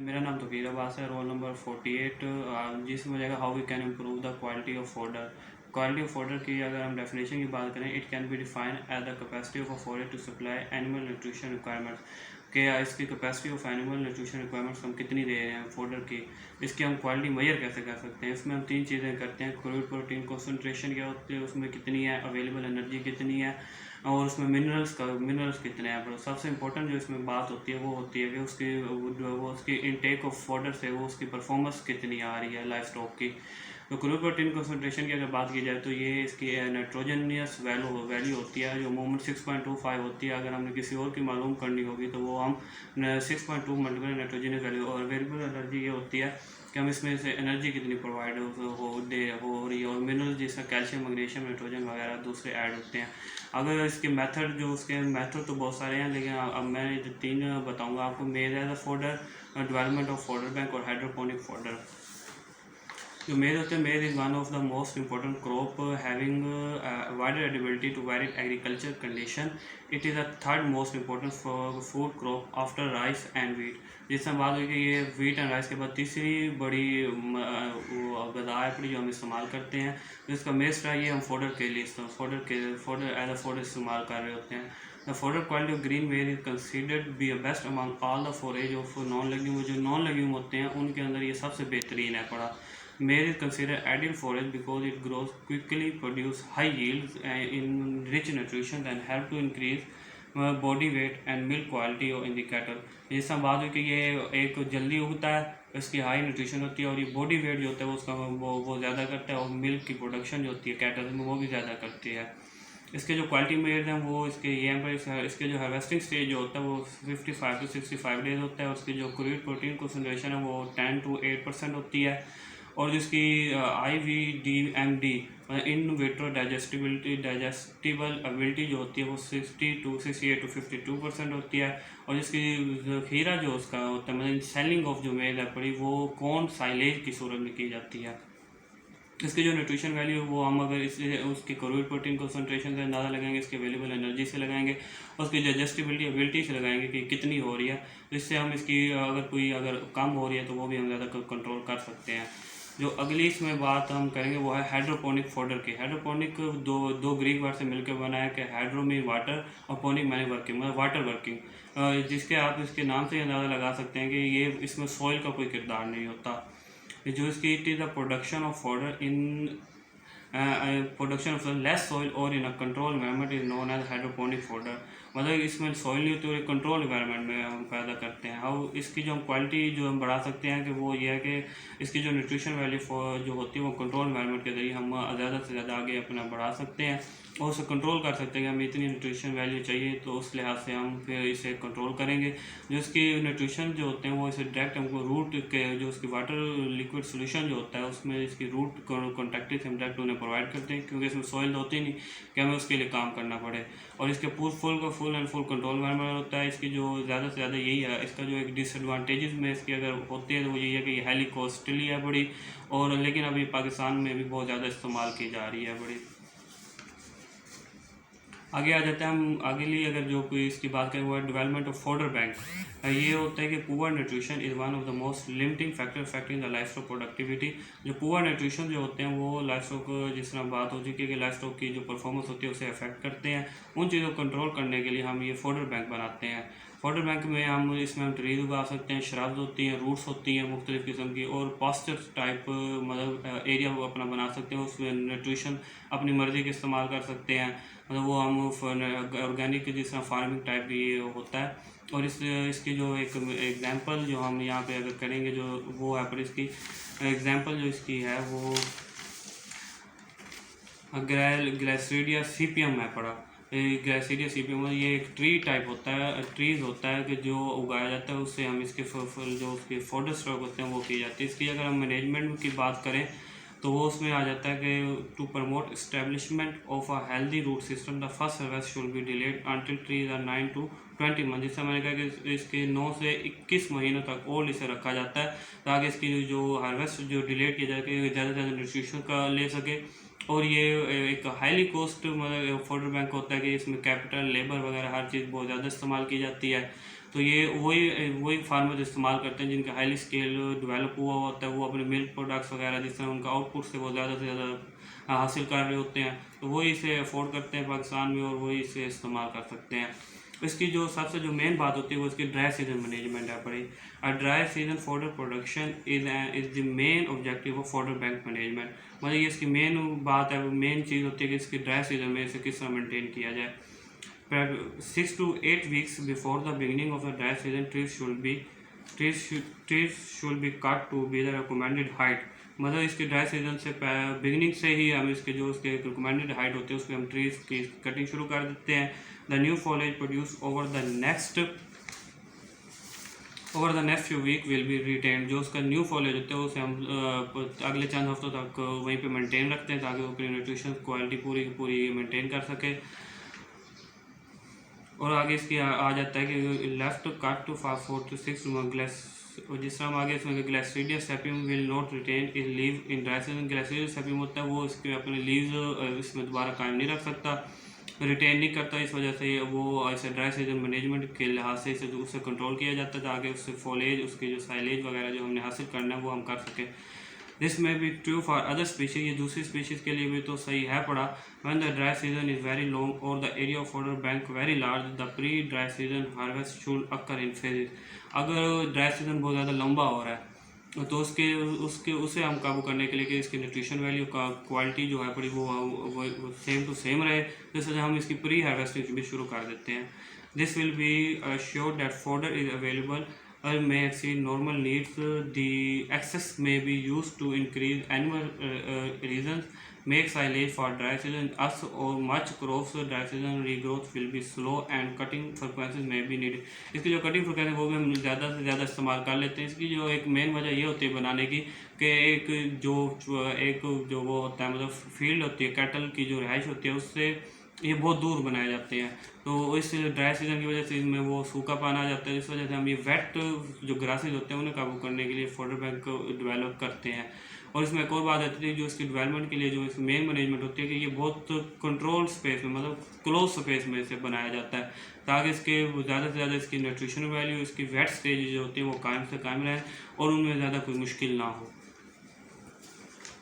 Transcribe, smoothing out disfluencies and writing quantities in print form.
मेरा नाम तौकीर अब्बास है, रोल नंबर 48। जिसमें हो जाएगा how we can improve the quality of fodder. Quality of fodder की अगर हम डेफिनेशन की बात करें, it can be define as the capacity of a fodder to supply animal nutrition requirements. कि इसकी capacity of animal nutrition requirements हम कितनी दे रहे हैं फॉडर की, इसकी हम क्वालिटी मेजर कैसे कर सकते हैं। इसमें हम तीन चीज़ें करते हैं। क्रूड प्रोटीन कॉन्सेंट्रेशन क्या होती है, उसमें कितनी है, अवेलेबल एनर्जी कितनी है, और उसमें मिनरल्स कितने हैं। पर सबसे इंपॉर्टेंट जो इसमें बात होती है वो होती है कि उसकी इनटेक ऑफ फॉडर से वो उसकी परफॉर्मेंस कितनी आ रही है लाइफ स्टॉक की। तो क्रूड प्रोटीन कॉन्सेंट्रेशन की अगर बात की जाए तो ये इसकी नाइट्रोजनियस वैल्यू होती है, जो मोमेंट 6.25 होती है। अगर हमने किसी और की मालूम करनी होगी तो वो हम 6.2 मल्टीपल नाइट्रोजनियस वैल्यू। और वेरिएबल एनर्जी ये होती है कि हम इसमें से एनर्जी कितनी प्रोवाइड हो रही है। और मिनरल जैसा कैल्शियम, मैग्नीशियम, नाइट्रोजन वगैरह दूसरे ऐड होते हैं। अगर इसके मेथड तो बहुत सारे हैं, लेकिन अब मैं जो तीन बताऊंगा आपको। Maize as a fodder, development of fodder bank और हाइड्रोपोनिक फोल्डर। जो मेज होते हैं, maize is one of the most important crop having wider adaptability to varied agriculture condition. It is a third most important food crop after rice and wheat. जिससे बात हुई कि ये wheat and rice के बाद तीसरी बड़ी गदा है जो हम इस्तेमाल करते हैं। तो इसका मेज है, ये हम फोडर के लिए फोडर एज अ फोडर इस्तेमाल कर रहे होते हैं। The fodder quality of green maize is considered be a best among all the forage of non legume. जो नॉन लेग्यूम होते हैं उनके अंदर ये सबसे बेहतरीन है पड़ा। Maize is considered ideal forage because it grows quickly, produce high yields in rich nutrition, and help to increase body weight and milk quality in the cattle। जैसा बात हुई कि ये एक जल्दी उगता है, इसकी हाई न्यूट्रिशन होती है, और ये बॉडी वेट जो होता है उसका वो ज़्यादा करता है, और मिल्क की प्रोडक्शन जो होती है कैटल में वो भी ज़्यादा करती है। इसके जो क्वालिटी मेड हैं वो इसके यहाँ पर इसके जो हार्वेस्टिंग स्टेज जो होता है वो 55 to 65 डेज होता है। उसकी जो क्रूड प्रोटीन कॉन्सेंट्रेशन है वो 10 to 8% होती है। और जिसकी IVD-MD in vitro digestible ability जो होती है वो 68 to 52% होती है। और जिसकी ज़ख़ीरा जो उसका होता है, मतलब सेलिंग ऑफ जो मेज है पड़ी, वो कौन साइलेज की सूरत में की जाती है। इसकी जो न्यूट्रिशन वैल्यू वो हम अगर इसे उसकी क्रूड प्रोटीन कॉन्सेंट्रेशन से अंदाज़ा लगाएंगे, इसके अवेलेबल एनर्जी से लगाएंगे, उसकी डाइजेस्टिबिलिटी एबिलिटी से लगाएंगे कि कितनी हो रही है। जिससे हम इसकी अगर कम हो रही है तो वो भी हम ज़्यादा कंट्रोल कर सकते हैं। जो अगली इसमें बात हम करेंगे वो है हाइड्रोपोनिक फोडर की। हाइड्रोपोनिक दो ग्रीक वर्ड से मिलकर बना है कि हाइड्रो में वाटर और पोनिक मैंने वर्किंग, मतलब वाटर वर्किंग, जिसके आप इसके नाम से अंदाज़ा लगा सकते हैं कि ये इसमें सॉइल का कोई किरदार नहीं होता। जो इसकी it is the production of fodder in production of less soil और in a control environment is known as hydroponic fodder. मतलब इसमें सॉइल नहीं होती और कंट्रोल एनवायरनमेंट में हम पैदा करते हैं। और इसकी जो हम क्वालिटी जो हम बढ़ा सकते हैं कि वो ये है कि इसकी जो न्यूट्रिशन वैल्यू जो होती है वो कंट्रोल एनवायरनमेंट के ज़रिए हम ज़्यादा से ज़्यादा आगे अपना बढ़ा सकते हैं और उसे कंट्रोल कर सकते हैं कि हमें इतनी न्यूट्रिशन वैल्यू चाहिए, तो उस लिहाज से हम फिर इसे कंट्रोल करेंगे। जो इसकी न्यूट्रिशन जो होते हैं वो इसे डायरेक्ट हमको रूट के जो उसकी वाटर लिक्विड सोल्यूशन जो होता है उसमें इसकी रूट कॉन्टेक्ट से हम डायरेक्ट उन्हें प्रोवाइड करते हैं, क्योंकि इसमें सॉइल होती ही नहीं कि हमें उसके लिए काम करना पड़े। और इसके full and full control environment होता है। इसकी जो ज़्यादा से ज़्यादा यही है, इसका जो एक डिसएडवांटेजेस में इसकी अगर होती है तो वो यही है कि ये हाईली कॉस्टली है बड़ी, और लेकिन अभी पाकिस्तान में भी बहुत ज़्यादा इस्तेमाल की जा रही है बड़ी। आगे आ जाते हैं हम। अगली अगर जो कोई इसकी बात करें वो है डेवलपमेंट ऑफ फोडर बैंक। ये होता है कि poor nutrition is one of the most limiting factor affecting the life stock productivity. जो पुअर न्यूट्रिशन जो होते हैं वो लाइफ स्टॉक, जिस तरह बात हो चुकी है कि लाइफ स्टॉक की जो परफॉर्मेंस होती है उसे अफेक्ट करते हैं। उन चीज़ों को कंट्रोल करने के लिए हम ये फोडर बैंक बनाते हैं। फोडर बैंक में हम ट्रीज उगा सकते हैं, श्रब्स होती हैं, रूट्स होती हैं मुख्तलिफ़ किस्म की, और पास्चर टाइप मतलब एरिया वो अपना बना सकते हैं। उसमें न्यूट्रिशन अपनी मर्ज़ी के इस्तेमाल कर सकते हैं, मतलब वो हम ऑर्गेनिक जिस तरह फार्मिंग टाइप ये होता है। और इसकी जो एक एग्जांपल जो हम यहाँ पे अगर करेंगे जो वो है, पर इसकी एग्जांपल जो इसकी है वो ग्लाइसीडिया सीपियम है पड़ा। ग्लाइसीडिया सीपियम ये एक ट्री टाइप होता है, ट्रीज होता है कि जो उगाया जाता है, उससे हम इसके जो उसके फोडर स्टॉक होते हैं वो की जाती है। इसकी अगर हम मैनेजमेंट की बात करें तो वो उसमें आ जाता है कि to promote establishment of a healthy root system the first harvest should be delayed until trees are 9 to 20 month. जिससे मैंने कहा कि इसके 9 से 21 महीनों तक और इसे रखा जाता है ताकि इसकी जो हार्वेस्ट जो डिलेड किया जाए कि ज़्यादा से ज़्यादा न्यूट्रिशन का ले सके। और ये एक हाईली कॉस्ट मतलब फोडर बैंक होता है कि इसमें कैपिटल, लेबर वगैरह हर चीज़ बहुत ज़्यादा इस्तेमाल की जाती है। तो ये वही फार्मर इस्तेमाल करते हैं जिनका हाईली स्केल डेवलप हुआ होता है, वो अपने मिल्क प्रोडक्ट्स वगैरह जिस तरह उनका आउटपुट से वो ज़्यादा से ज़्यादा हासिल कर रहे होते हैं, तो वही इसे अफोर्ड करते हैं पाकिस्तान में और वही इसे इस्तेमाल कर सकते हैं। इसकी जो सबसे जो मेन बात होती है वो इसकी ड्राई सीजन मैनेजमेंट है पड़ी। A dry season fodder production is the main objective of fodder bank management. मतलब ये इसकी मेन बात है, मेन चीज़ होती है कि इसकी ड्राई सीजन में इसे किस तरह मेनटेन किया जाए। 6 to 8 weeks before the beginning of the dry season, trees should be cut to be the recommended height। मतलब इसके ड्राई सीजन से बिगिनिंग से ही हम इसके जो उसके रिकमेंडेड हाइट होते हैं उसके हम ट्रीज की कटिंग शुरू कर देते हैं। The new foliage produce over the next few week will be retain. जो उसका न्यू फॉलेज होता है उसे हम अगले चंद हफ्तों तक वहीं पे मेंटेन रखते हैं ताकि वो अपनी न्यूट्रिशन क्वालिटी पूरी की पूरी मेंटेन कर सके। और आगे इसकी आ जाता है कि left cut to 4 to 6 glass, जिस तरह हम आगे इसमें gliricidia sepium will not retain is leave in dry season. Gliricidia sepium होता है वो इसके अपने लीव्स इसमें दोबारा कायम नहीं रख सकता, रिटेन नहीं करता, इस वजह से वो ऐसे ड्राई सीजन मैनेजमेंट के लिहाज से इसे उससे कंट्रोल किया जाता है ताकि उससे फॉलेज उसके जो साइलेज वगैरह जो हमने हासिल करना है वो हम कर सकें। दिस में be true for other species, ये दूसरी स्पीशीज़ के लिए भी तो सही है पड़ा। When the dry season is very long और the area of fodder bank very large, the pre dry season harvest should occur in phases. अगर ड्राई सीजन बहुत ज़्यादा लंबा हो रहा है तो उसे हम काबू करने के लिए कि इसकी न्यूट्रिशन वैल्यू का क्वालिटी जो है पड़ी वो सेम टू सेम रहे, जिस वजह हम इसकी प्री हार्वेस्टिंग भी शुरू कर देते हैं। This will be sure that fodder is available may exceed normal needs. The excess may be used to increase animal reasons, make silage for dry season. As or much crops dry season regrowth will be slow and cutting frequencies may be needed। इसकी जो cutting frequency वो भी हम ज़्यादा से ज़्यादा इस्तेमाल कर लेते हैं। इसकी जो एक मेन वजह ये होती है बनाने की कि एक जो वो होता है मतलब फील्ड होती है कैटल की जो रिहाइश होती है उससे ये बहुत दूर बनाए जाते हैं, तो इस ड्राई सीजन की वजह से इनमें वो सूखा पाना आ जाता है। इस वजह से हम ये वेट जो ग्रासेज होते हैं उन्हें काबू करने के लिए फॉडर बैंक डेवलप करते हैं। और इसमें एक और बात आती है जो इसकी डेवलपमेंट के लिए जो इसकी मेन मैनेजमेंट होती है कि ये बहुत कंट्रोल स्पेस में मतलब क्लोज स्पेस में इसे बनाया जाता है ताकि इसके ज़्यादा से ज़्यादा इसकी न्यूट्रिशन वैल्यू इसकी वेट स्टेज जो होती है वो कायम से कायम रहे और उनमें ज़्यादा कोई मुश्किल ना हो।